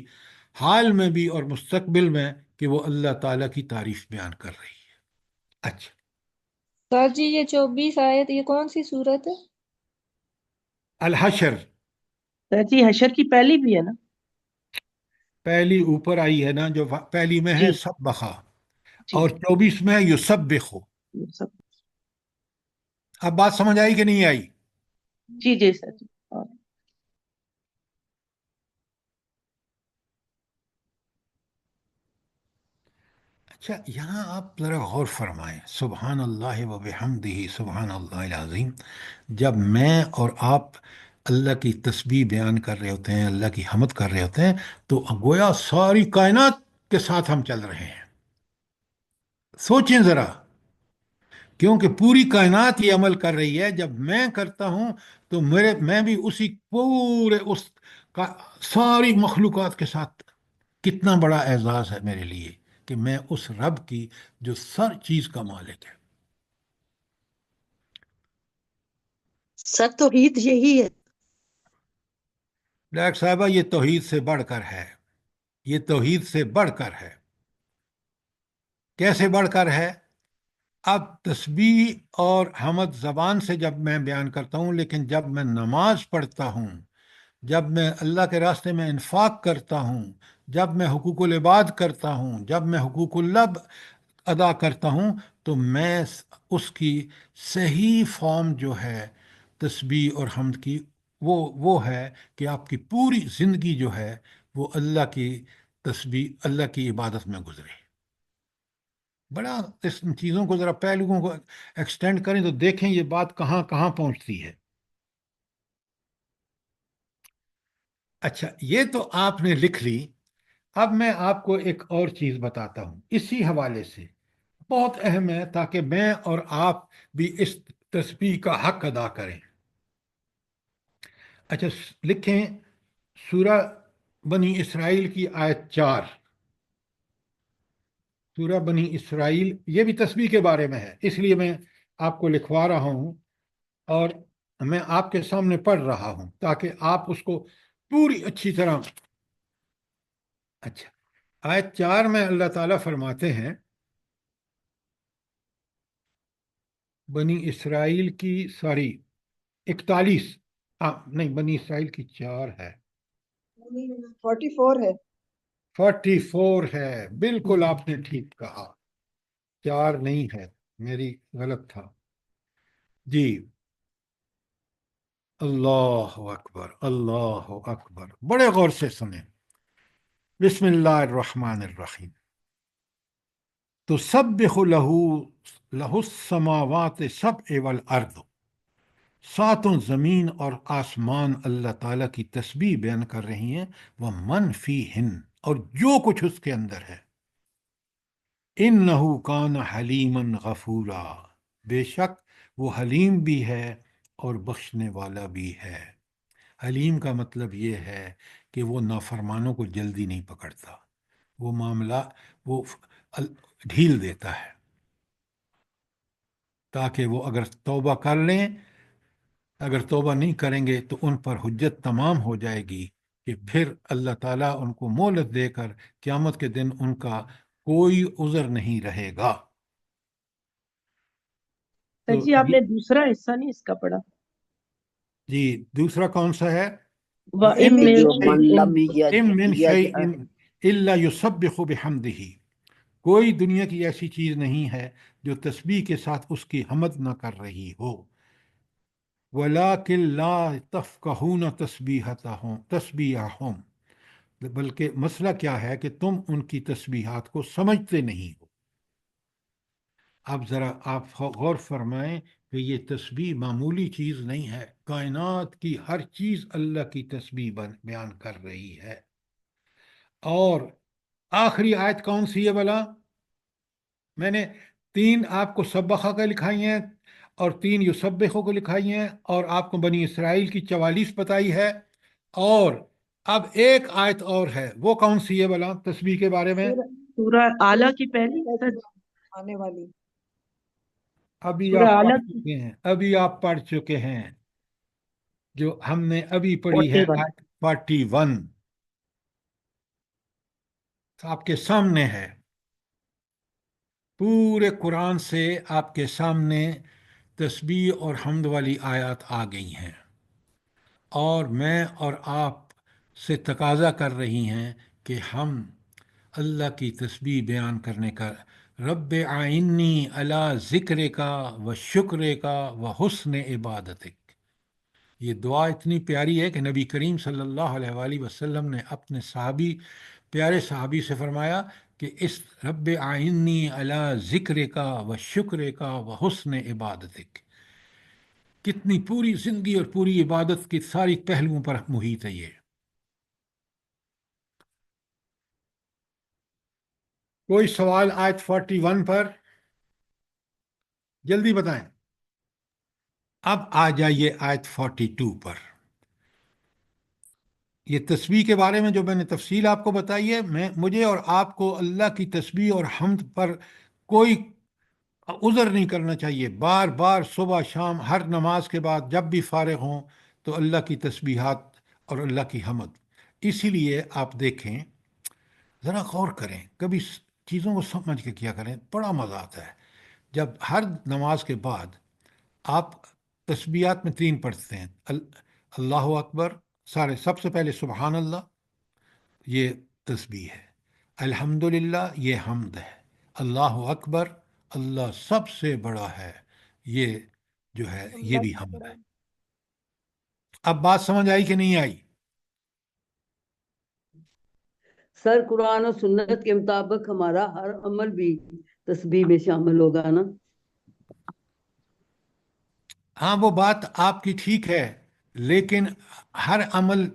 حال میں بھی، اور مستقبل میں، کہ وہ اللہ تعالیٰ کی تعریف بیان کر رہی ہے۔ اچھا، سر جی یہ 24 آیت یہ کون سی صورت ہے؟ الحشر سر جی حشر کی پہلی بھی ہے نا؟ پہلی اوپر آئی ہے نا، جو پہلی میں ہے جی سبحہ، جی اور 24 میں ہے یسبحو۔ یہ سب۔ اب بات سمجھ آئی کہ نہیں آئی؟ جی جی سر جی۔ اور اچھا، یہاں آپ ذرا غور فرمائیں، سبحان اللہ و بحمدہ سبحان اللہ العظیم۔ جب میں اور آپ اللہ کی تسبیح بیان کر رہے ہوتے ہیں، اللہ کی حمد کر رہے ہوتے ہیں، تو گویا ساری کائنات کے ساتھ ہم چل رہے ہیں۔ سوچیں ذرا، کیونکہ پوری کائنات یہ عمل کر رہی ہے، جب میں کرتا ہوں تو میں بھی اسی پورے اس کا ساری مخلوقات کے ساتھ، کتنا بڑا اعزاز ہے میرے لیے کہ میں اس رب کی جو سر چیز کا مالک ہے۔ سر توحید یہی ہے۔ ڈاکٹر صاحبہ یہ توحید سے بڑھ کر ہے، یہ توحید سے بڑھ کر ہے۔ کیسے بڑھ کر ہے؟ اب تسبیح اور حمد زبان سے جب میں بیان کرتا ہوں، لیکن جب میں نماز پڑھتا ہوں، جب میں اللہ کے راستے میں انفاق کرتا ہوں، جب میں حقوق العباد کرتا ہوں، جب میں حقوق اللہ ادا کرتا ہوں، تو میں اس کی صحیح فارم جو ہے تسبیح اور حمد کی، وہ ہے کہ آپ کی پوری زندگی جو ہے وہ اللہ کی تسبیح، اللہ کی عبادت میں گزرے۔ بڑا اس چیزوں کو ذرا پہلوؤں کو ایکسٹینڈ کریں تو دیکھیں یہ بات کہاں کہاں پہنچتی ہے۔ اچھا، یہ تو آپ نے لکھ لی۔ اب میں آپ کو ایک اور چیز بتاتا ہوں اسی حوالے سے، بہت اہم ہے تاکہ میں اور آپ بھی اس تسبیح کا حق ادا کریں۔ اچھا، لکھیں سورہ بنی اسرائیل کی آیت 4۔ سورہ بنی اسرائیل، یہ بھی تسبیح کے بارے میں ہے، اس لیے میں آپ کو لکھوا رہا ہوں اور میں آپ کے سامنے پڑھ رہا ہوں تاکہ آپ اس کو پوری اچھی طرح۔ اچھا، آیت 4 میں اللہ تعالیٰ فرماتے ہیں، بنی اسرائیل کی 41، نہیں، بنی اسرائیل کی 4 ہے، 44 ہے۔ 44 ہے، بالکل آپ نے ٹھیک کہا، 4 نہیں ہے، میری غلط تھا جی۔ اللہ اکبر، اللہ اکبر، بڑے غور سے سنیں۔ بسم اللہ الرحمن الرحیم۔ تسبح لہ السماوات سبع والارض، ساتوں زمین اور آسمان اللہ تعالیٰ کی تسبیح بیان کر رہی ہیں، ومن فیہن، اور جو کچھ اس کے اندر ہے، انہ کان حلیما غفورا، بے شک وہ حلیم بھی ہے اور بخشنے والا بھی ہے۔ حلیم کا مطلب یہ ہے کہ وہ نافرمانوں کو جلدی نہیں پکڑتا، وہ معاملہ وہ ڈھیل دیتا ہے تاکہ وہ اگر توبہ کر لیں، اگر توبہ نہیں کریں گے تو ان پر حجت تمام ہو جائے گی کہ پھر اللہ تعالیٰ ان کو مہلت دے کر قیامت کے دن ان کا کوئی عذر نہیں رہے گا۔ تو جی آپ نے دوسرا حصہ نہیں اس کا پڑھا؟ جی، دوسرا کون سا ہے؟ وَإِن وَإِن مِّن جو شَيْءٍ من شَيْءٍ لم إِن مِّن يجأ شَيْءٍ إِلَّا يُسَبِّحُ بِحَمْدِهِ، کوئی دنیا کی ایسی چیز نہیں ہے جو تسبیح کے ساتھ اس کی حمد نہ کر رہی ہو۔ وَلَٰكِن لَّا تَفْقَهُونَ تَسْبِيحَهُمْ، بلکہ مسئلہ کیا ہے کہ تم ان کی تسبیحات کو سمجھتے نہیں ہو۔ اب ذرا آپ غور فرمائیں کہ یہ تسبیح معمولی چیز نہیں ہے، کائنات کی ہر چیز اللہ کی تسبیح بیان کر رہی ہے۔ اور آخری آیت کون سی ہے بلا؟ میں نے 3 آپ کو سبخہ کا لکھائی ہیں اور 3 یسبحو کو لکھائی ہیں، اور آپ کو بنی اسرائیل کی 44 بتائی ہے، اور اب ایک آیت اور ہے، وہ کون سی ہے بلا تسبیح کے بارے میں؟ سورہ اعلیٰ کی پہلی آنے والی ابھی سورہ آپ اعلیٰ پڑھ کی چکے ہیں، ابھی آپ پڑھ چکے ہیں، جو ہم نے ابھی پڑھی ہے 41۔ آیت 41 آپ کے سامنے ہے۔ پورے قرآن سے آپ کے سامنے تسبیح اور حمد والی آیات آ گئی ہیں، اور میں اور آپ سے تقاضا کر رہی ہیں کہ ہم اللہ کی تسبیح بیان کرنے کا، رب آئینی علی ذکر کا و شکر کا و حسن عبادتک، یہ دعا اتنی پیاری ہے کہ نبی کریم صلی اللہ علیہ وآلہ وسلم نے اپنے پیارے صحابی سے فرمایا کہ اس رب آئینی علی ذکر کا و شکر کا و حسن عبادتک، کتنی پوری زندگی اور پوری عبادت کی ساری پہلوؤں پر محیط ہے یہ۔ کوئی سوال آیت 41 پر؟ جلدی بتائیں۔ اب آ جائیے آیت 42 پر۔ یہ تسبیح کے بارے میں جو میں نے تفصیل آپ کو بتائی ہے، مجھے اور آپ کو اللہ کی تسبیح اور حمد پر کوئی عذر نہیں کرنا چاہیے۔ بار بار صبح شام ہر نماز کے بعد جب بھی فارغ ہوں تو اللہ کی تسبیحات اور اللہ کی حمد۔ اسی لیے آپ دیکھیں، ذرا غور کریں، کبھی چیزوں کو سمجھ کے کیا کریں، بڑا مزہ آتا ہے۔ جب ہر نماز کے بعد آپ تسبیحات میں 3 پڑھتے ہیں، اللہ اکبر، سب سے پہلے سبحان اللہ، یہ تسبیح ہے، الحمدللہ یہ حمد ہے، اللہ اکبر، اللہ سب سے بڑا ہے، یہ جو ہے یہ اللہ بھی سے حمد بڑا ہے۔ ہے۔ اب بات سمجھ آئی کہ نہیں آئی؟ سر قرآن اور سنت کے مطابق ہمارا ہر عمل بھی تسبیح میں شامل ہوگا نا؟ ہاں وہ بات آپ کی ٹھیک ہے، لیکن ہر عمل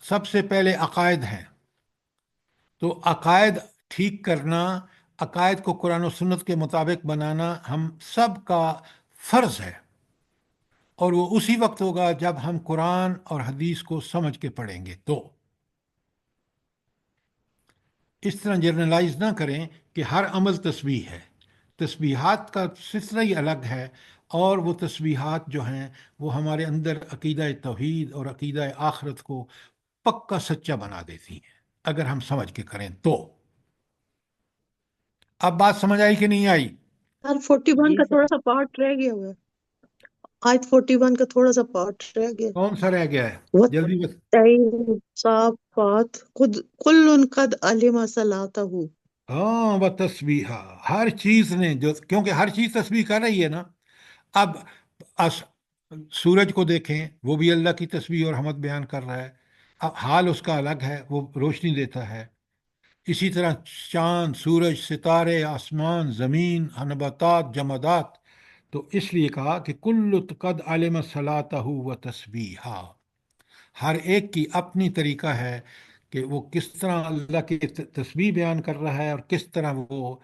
سب سے پہلے عقائد ہیں، تو عقائد ٹھیک کرنا، عقائد کو قرآن و سنت کے مطابق بنانا ہم سب کا فرض ہے، اور وہ اسی وقت ہوگا جب ہم قرآن اور حدیث کو سمجھ کے پڑھیں گے۔ تو اس طرح جرنلائز نہ کریں کہ ہر عمل تسبیح ہے، تسبیحات کا سلسلہ ہی الگ ہے، اور وہ تسبیحات جو ہیں وہ ہمارے اندر عقیدہ توحید اور عقیدہ آخرت کو پکا سچا بنا دیتی ہیں اگر ہم سمجھ کے کریں تو۔ اب بات سمجھ آئی کہ نہیں آئی؟ سر 41 جی کا سر۔ تھوڑا سا پارٹ رہ گیا ہوا ہے، آیت 41 کا تھوڑا سا پارٹ رہ گیا۔ کون سا رہ گیا ہے؟ جلدی بس۔ صافات خود کل قد علم صلاتہ، ہاں وہ تسبیح، ہر چیز نے جو، کیونکہ ہر چیز تسبیح کر رہی ہے نا۔ اب اس سورج کو دیکھیں، وہ بھی اللہ کی تسبیح اور حمد بیان کر رہا ہے، اب حال اس کا الگ ہے، وہ روشنی دیتا ہے۔ اسی طرح چاند، سورج، ستارے، آسمان، زمین، نباتات، جمادات، تو اس لیے کہا کہ کل قد علم صلاتہ و تسبیحا، ہر ایک کی اپنی طریقہ ہے کہ وہ کس طرح اللہ کی تسبیح بیان کر رہا ہے اور کس طرح وہ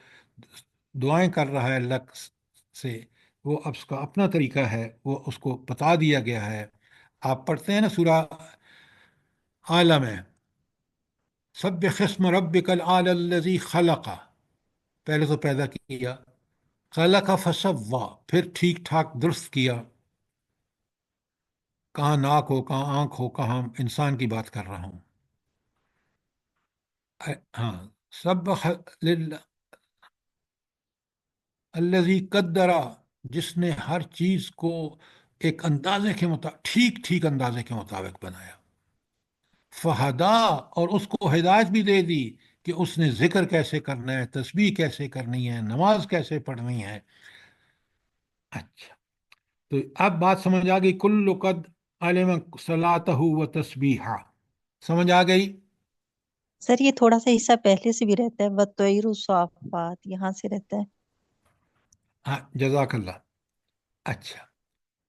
دعائیں کر رہا ہے اللہ سے، وہ اب اس کا اپنا طریقہ ہے، وہ اس کو بتا دیا گیا ہے۔ آپ پڑھتے ہیں نا سورہ اعلیٰ میں، سبح اسم ربک الاعلی الذی خلق، پہلے تو پیدا کیا، خلق فسوا، پھر ٹھیک ٹھاک درست کیا، کہاں ناک ہو، کہاں آنکھ ہو، کہاں انسان کی بات کر رہا ہوں۔ ہاں، سبح للہ الذی قدر، جس نے ہر چیز کو ایک اندازے کے مطابق، ٹھیک ٹھیک اندازے کے مطابق بنایا، فہدا، اور اس کو ہدایت بھی دے دی کہ اس نے ذکر کیسے کرنا ہے، تسبیح کیسے کرنی ہے، نماز کیسے پڑھنی ہے۔ اچھا، تو اب بات سمجھ آ گئی، کل قد علم صلاتہ و تسبیحا، سمجھ آ گئی؟ سر یہ تھوڑا سا حصہ پہلے سے بھی رہتا ہے، وَالطَّيْرُ صَافَّاتٍ، یہاں سے رہتا ہے۔ ہاں، جزاک اللہ۔ اچھا،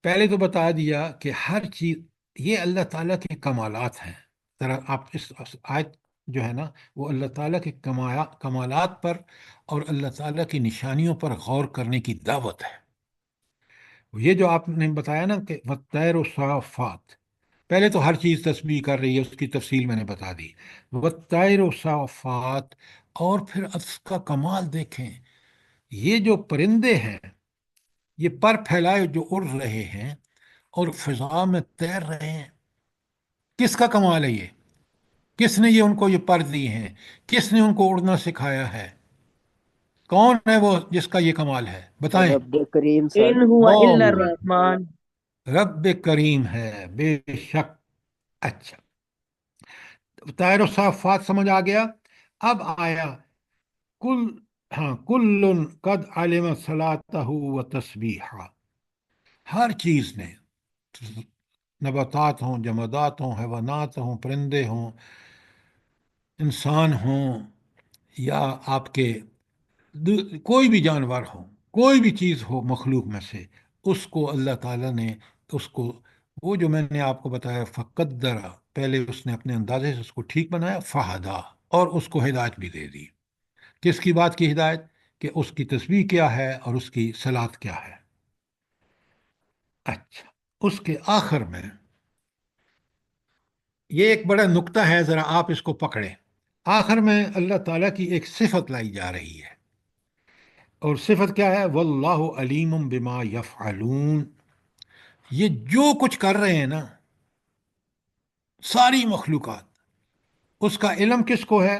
پہلے تو بتا دیا کہ ہر چیز یہ اللہ تعالیٰ کے کمالات ہیں۔ ذرا آپ اس آیت جو ہے نا وہ اللہ تعالیٰ کے کمالات پر اور اللہ تعالیٰ کی نشانیوں پر غور کرنے کی دعوت ہے۔ یہ جو آپ نے بتایا نا کہ وَالطَّيْرُ صَافَّاتٍ، پہلے تو ہر چیز تسبیح کر رہی ہے، اس کی تفصیل میں نے بتا دی، وَالطَّيْرُ صَافَّاتٍ، اور پھر اس کا کمال دیکھیں، یہ جو پرندے ہیں، یہ پر پھیلائے جو اڑ رہے ہیں اور فضا میں تیر رہے ہیں، کس کا کمال ہے یہ؟ کس نے یہ ان کو یہ پر دی ہیں؟ کس نے ان کو اڑنا سکھایا ہے؟ کون ہے وہ جس کا یہ کمال ہے؟ بتائیں۔ رب کریم سر۔ ان هو الا اللہ، الرحمن۔ رب کریم ہے بے شک۔ اچھا، طائر و صافات سمجھ آ گیا۔ اب آیا کل، ہاں، کل قد علم صلاتہ و تسبیحا، ہر چیز نے، نباتات ہوں، جمادات ہوں، حیوانات ہوں، پرندے ہوں، انسان ہوں، یا آپ کے کوئی بھی جانور ہو، کوئی بھی چیز ہو مخلوق میں سے، اس کو اللہ تعالیٰ نے، اس کو، وہ جو میں نے آپ کو بتایا فقدرا، پہلے اس نے اپنے اندازے سے اس کو ٹھیک بنایا، فہدا، اور اس کو ہدایت بھی دے دی۔ کس کی بات کی ہدایت؟ کہ اس کی تسبیح کیا ہے اور اس کی صلات کیا ہے۔ اچھا، اس کے آخر میں یہ ایک بڑا نقطہ ہے، ذرا آپ اس کو پکڑیں۔ آخر میں اللہ تعالیٰ کی ایک صفت لائی جا رہی ہے، اور صفت کیا ہے؟ واللہ علیم بما یفعلون، یہ جو کچھ کر رہے ہیں نا ساری مخلوقات، اس کا علم کس کو ہے؟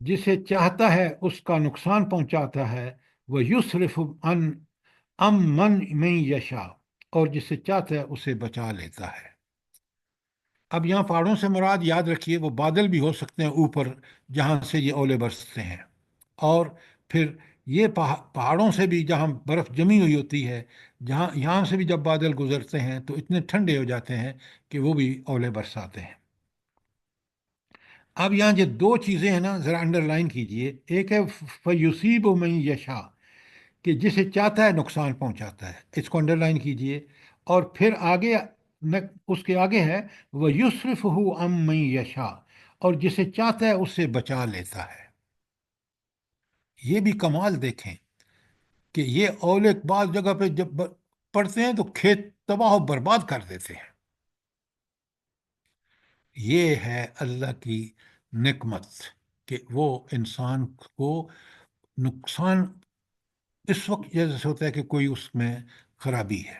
جسے چاہتا ہے اس کا نقصان پہنچاتا ہے، وہ یصرف ان من یشا، اور جسے چاہتا ہے اسے بچا لیتا ہے۔ اب یہاں پہاڑوں سے مراد یاد رکھیے وہ بادل بھی ہو سکتے ہیں اوپر جہاں سے یہ اولے برستے ہیں، اور پھر یہ پہاڑوں سے بھی جہاں برف جمی ہوئی ہوتی ہے، جہاں یہاں سے بھی جب بادل گزرتے ہیں تو اتنے ٹھنڈے ہو جاتے ہیں کہ وہ بھی اولے برساتے ہیں۔ اب یہاں جو دو چیزیں ہیں نا ذرا انڈر لائن کیجئے، ایک ہے فیصیب من یشا، کہ جسے چاہتا ہے نقصان پہنچاتا ہے، اس کو انڈر لائن کیجئے، اور پھر آگے اس کے آگے ہے وہ یصرف من یشا، اور جسے چاہتا ہے اس سے بچا لیتا ہے۔ یہ بھی کمال دیکھیں کہ یہ اولے بعض جگہ پہ جب پڑتے ہیں تو کھیت تباہ و برباد کر دیتے ہیں۔ یہ ہے اللہ کی نعمت کہ وہ انسان کو نقصان اس وقت جیسے ہوتا ہے کہ کوئی اس میں خرابی ہے،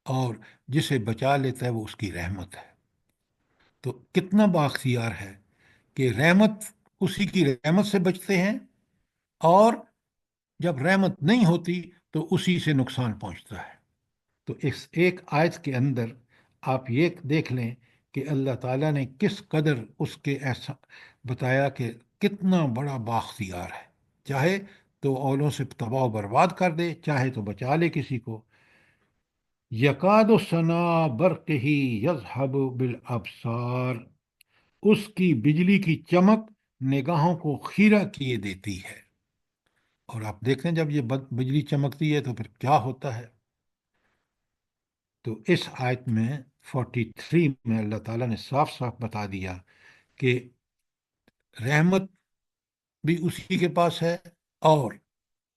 اور جسے بچا لیتا ہے وہ اس کی رحمت ہے۔ تو کتنا بااختیار ہے کہ رحمت، اسی کی رحمت سے بچتے ہیں، اور جب رحمت نہیں ہوتی تو اسی سے نقصان پہنچتا ہے۔ تو اس ایک آیت کے اندر آپ یہ دیکھ لیں کہ اللہ تعالیٰ نے کس قدر اس کے ایسا بتایا کہ کتنا بڑا بااختیار ہے، چاہے تو اولوں سے تباہ و برباد کر دے، چاہے تو بچا لے کسی کو۔ یکاد سنا برق ہی یذہب بالابصار، اس کی بجلی کی چمک نگاہوں کو خیرہ کیے دیتی ہے۔ اور آپ دیکھیں جب یہ بجلی چمکتی ہے تو پھر کیا ہوتا ہے۔ تو اس آیت میں 43 میں اللہ تعالیٰ نے صاف صاف بتا دیا کہ رحمت بھی اسی کے پاس ہے، اور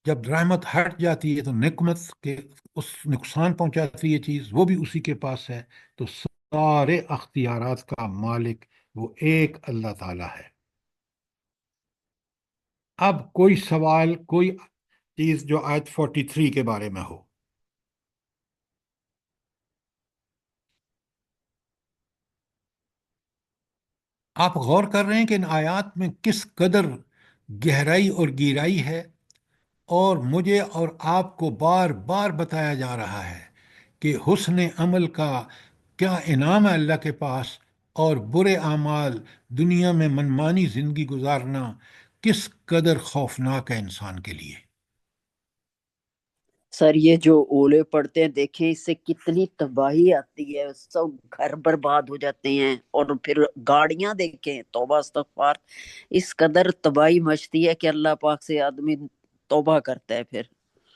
جب رحمت ہٹ جاتی ہے تو نقمت کے اس نقصان پہنچاتی ہے چیز، وہ بھی اسی کے پاس ہے۔ تو سارے اختیارات کا مالک وہ ایک اللہ تعالیٰ ہے۔ اب کوئی سوال، کوئی چیز جو آیت 43 کے بارے میں ہو؟ آپ غور کر رہے ہیں کہ ان آیات میں کس قدر گہرائی اور گیرائی ہے، اور مجھے اور آپ کو بار بار بتایا جا رہا ہے کہ حسن عمل کا کیا انعام ہے اللہ کے پاس، اور برے اعمال، دنیا میں منمانی زندگی گزارنا کس قدر خوفناک ہے انسان کے لیے۔ سر یہ جو اولے پڑتے ہیں دیکھیں اس سے کتنی تباہی آتی ہے، سب گھر برباد ہو جاتے ہیں، اور پھر گاڑیاں دیکھیں، توبہ استغفار، اس قدر تباہی مچتی ہے کہ اللہ پاک سے آدمی توبہ کرتا ہے پھر۔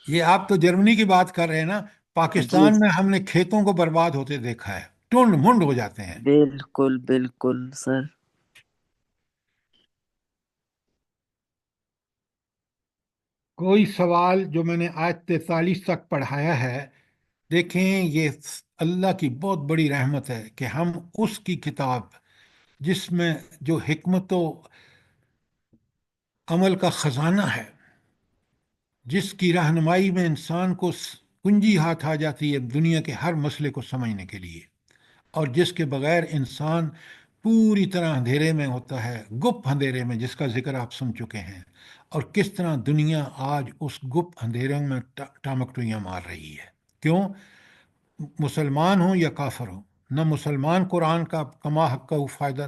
یہ آپ تو جرمنی کی بات کر رہے ہیں نا، جی پاکستان میں ہم نے کھیتوں کو برباد ہوتے دیکھا ہے، ٹنڈ منڈ ہو جاتے ہیں۔ بالکل بالکل سر۔ کوئی سوال؟ جو میں نے آیت 43 تک پڑھایا ہے، دیکھیں یہ اللہ کی بہت بڑی رحمت ہے کہ ہم اس کی کتاب جس میں جو حکمت و عمل کا خزانہ ہے، جس کی رہنمائی میں انسان کو کنجی ہاتھ آ جاتی ہے دنیا کے ہر مسئلے کو سمجھنے کے لیے، اور جس کے بغیر انسان پوری طرح اندھیرے میں ہوتا ہے، گپ اندھیرے میں، جس کا ذکر آپ سن چکے ہیں، اور کس طرح دنیا آج اس گپ اندھیرے میں ٹامکٹویاں مار رہی ہے۔ کیوں؟ مسلمان ہوں یا کافر ہوں، نہ مسلمان قرآن کا کما حق کا فائدہ۔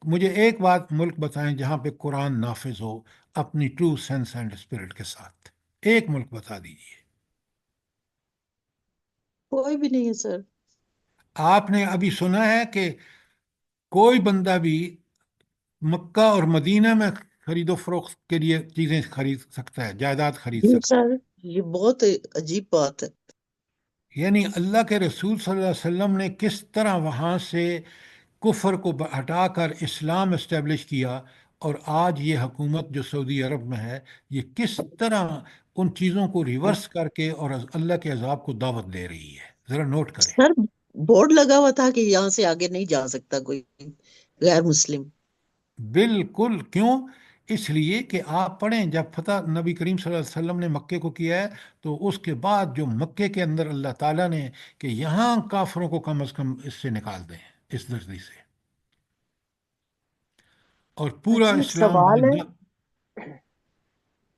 مجھے ایک بات ملک بتائیں جہاں پہ قرآن نافذ ہو اپنی ٹرو سینس اینڈ اسپرٹ کے ساتھ، ایک ملک بتا دیجئے۔ کوئی بھی نہیں ہے سر۔ آپ نے ابھی سنا ہے کہ کوئی بندہ بھی مکہ اور مدینہ میں خرید و فروخت کے لیے چیزیں خرید سکتا ہے، جائیداد خرید جی سکتا سر، یہ بہت عجیب بات ہے۔ ہے؟ یعنی اللہ کے رسول صلی اللہ علیہ وسلم نے کس طرح وہاں سے کفر کو ہٹا کر اسلام اسٹیبلش کیا، اور آج یہ حکومت جو سعودی عرب میں ہے یہ کس طرح ان چیزوں کو ریورس کر کے اور اللہ کے عذاب کو دعوت دے رہی ہے، ذرا نوٹ کریں۔ سر بورڈ لگا ہوا تھا کہ یہاں سے آگے نہیں جا سکتا کوئی غیر مسلم۔ بالکل، کیوں؟ اس لیے کہ آپ پڑھیں جب فتح نبی کریم صلی اللہ علیہ وسلم نے مکے کو کیا ہے تو اس کے بعد جو مکے کے اندر اللہ تعالیٰ نے کہ یہاں کافروں کو کم از کم اس سے نکال دیں، اس دردی سے، اور پورا اچھا ایک اسلام سوال ہے، وہاں